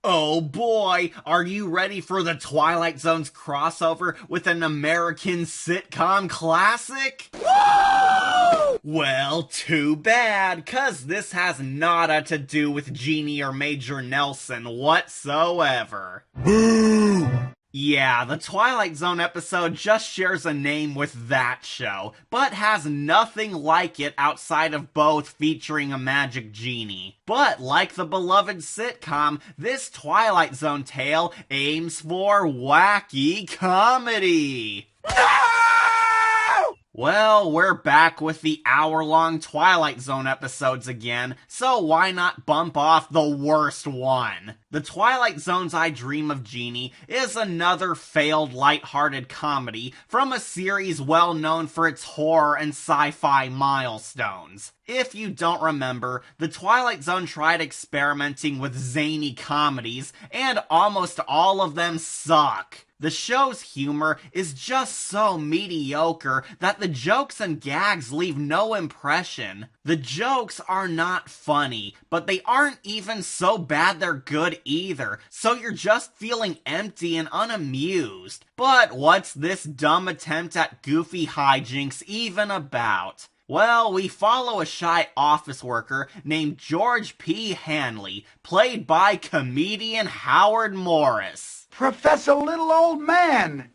Oh boy, are you ready for the Twilight Zone's crossover with an American sitcom classic? Woo! Well, too bad, cause this has nada to do with Genie or Major Nelson whatsoever. Boo! Yeah, the Twilight Zone episode just shares a name with that show, but has nothing like it outside of both featuring a magic genie. But like the beloved sitcom, this Twilight Zone tale aims for wacky comedy. No! Well, we're back with the hour-long Twilight Zone episodes again, so why not bump off the worst one? The Twilight Zone's I Dream of Genie is another failed lighthearted comedy from a series well known for its horror and sci-fi milestones. If you don't remember, the Twilight Zone tried experimenting with zany comedies, and almost all of them suck. The show's humor is just so mediocre that the jokes and gags leave no impression. The jokes are not funny, but they aren't even so bad they're good either, so you're just feeling empty and unamused. But what's this dumb attempt at goofy hijinks even about? Well, we follow a shy office worker named George P. Hanley, played by comedian Howard Morris. Professor Little Old Man.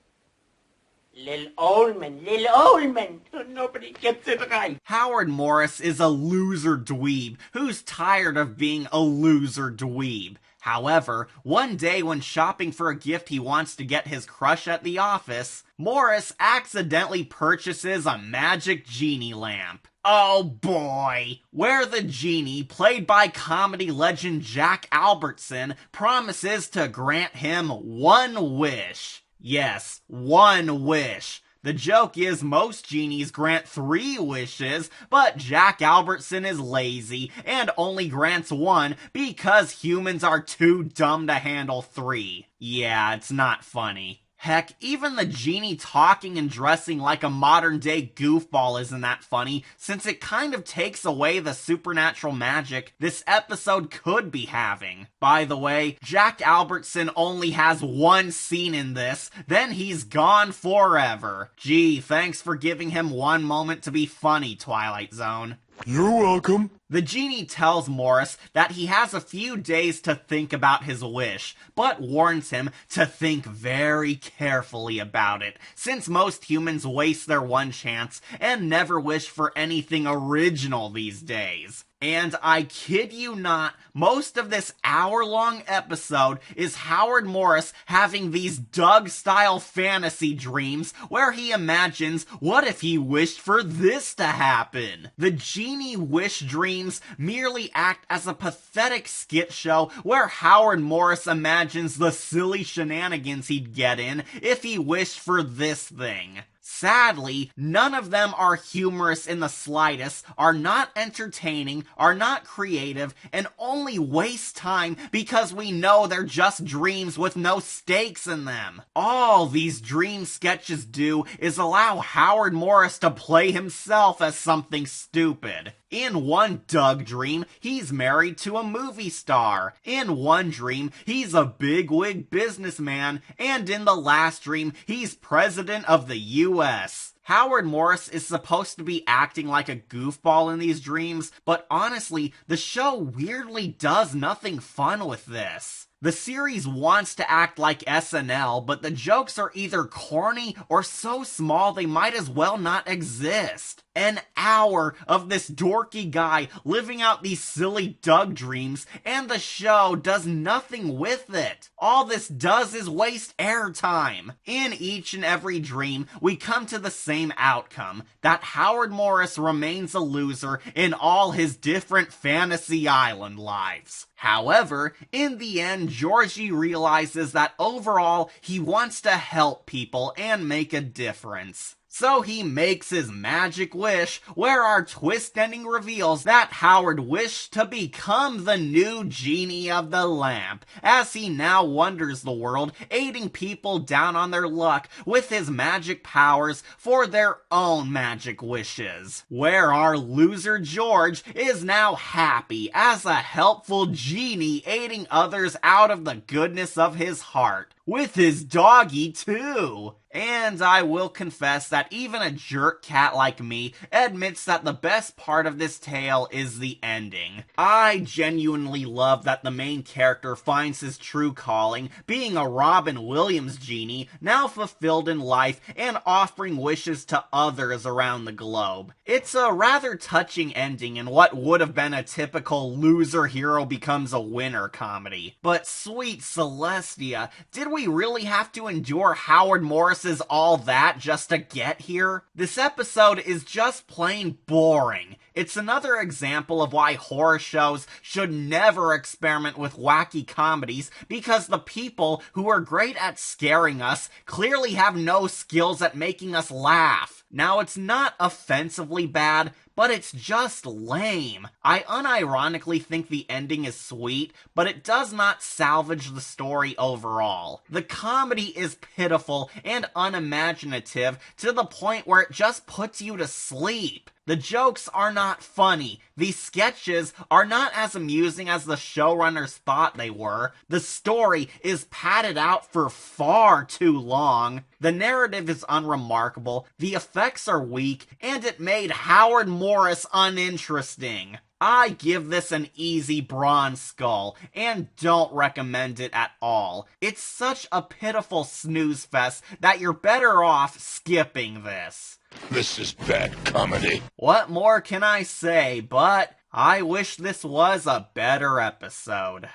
Little old man. Nobody gets it right. Howard Morris is a loser dweeb who's tired of being a loser dweeb. However, one day when shopping for a gift he wants to get his crush at the office, Morris accidentally purchases a magic genie lamp. Oh boy! Where the genie, played by comedy legend Jack Albertson, promises to grant him one wish. Yes, one wish. The joke is most genies grant 3 wishes, but Jack Albertson is lazy and only grants 1 because humans are too dumb to handle 3. Yeah, it's not funny. Heck, even the genie talking and dressing like a modern-day goofball isn't that funny, since it kind of takes away the supernatural magic this episode could be having. By the way, Jack Albertson only has 1 scene in this, then he's gone forever. Gee, thanks for giving him 1 moment to be funny, Twilight Zone. You're welcome. The genie tells Morris that he has a few days to think about his wish, but warns him to think very carefully about it, since most humans waste their 1 chance and never wish for anything original these days. And I kid you not, most of this hour-long episode is Howard Morris having these Doug-style fantasy dreams where he imagines, what if he wished for this to happen? The genie wish dreams merely act as a pathetic skit show where Howard Morris imagines the silly shenanigans he'd get in if he wished for this thing. Sadly, none of them are humorous in the slightest, are not entertaining, are not creative, and only waste time because we know they're just dreams with no stakes in them. All these dream sketches do is allow Howard Morris to play himself as something stupid. In one Doug dream, he's married to a movie star. In one dream, he's a bigwig businessman. And in the last dream, he's president of the U.S. Howard Morris is supposed to be acting like a goofball in these dreams, but honestly, the show weirdly does nothing fun with this. The series wants to act like SNL, but the jokes are either corny or so small they might as well not exist. An hour of this dorky guy living out these silly Doug dreams, and the show does nothing with it. All this does is waste airtime. In each and every dream, we come to the same outcome, that Howard Morris remains a loser in all his different fantasy island lives. However, in the end, Georgie realizes that overall, he wants to help people and make a difference. So he makes his magic wish, where our twist ending reveals that Howard wished to become the new Genie of the lamp, as he now wonders the world, aiding people down on their luck with his magic powers for their own magic wishes. Where our loser George is now happy as a helpful genie aiding others out of the goodness of his heart. With his doggy, too. And I will confess that even a jerk cat like me admits that the best part of this tale is the ending. I genuinely love that the main character finds his true calling, being a Robin Williams genie, now fulfilled in life and offering wishes to others around the globe. It's a rather touching ending in what would have been a typical loser hero becomes a winner comedy. But sweet Celestia, did we really have to endure Howard Morris's all that just to get here? This episode is just plain boring. It's another example of why horror shows should never experiment with wacky comedies, because the people who are great at scaring us clearly have no skills at making us laugh. Now, it's not offensively bad, but it's just lame. I unironically think the ending is sweet, but it does not salvage the story overall. The comedy is pitiful and unimaginative to the point where it just puts you to sleep. The jokes are not funny. The sketches are not as amusing as the showrunners thought they were. The story is padded out for far too long. The narrative is unremarkable, the effects are weak, and it made Howard Morris uninteresting. I give this an easy bronze skull, and don't recommend it at all. It's such a pitiful snooze fest that you're better off skipping this. This is bad comedy. What more can I say, but I wish this was a better episode.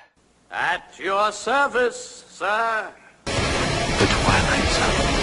At your service, sir. The Twilight Zone.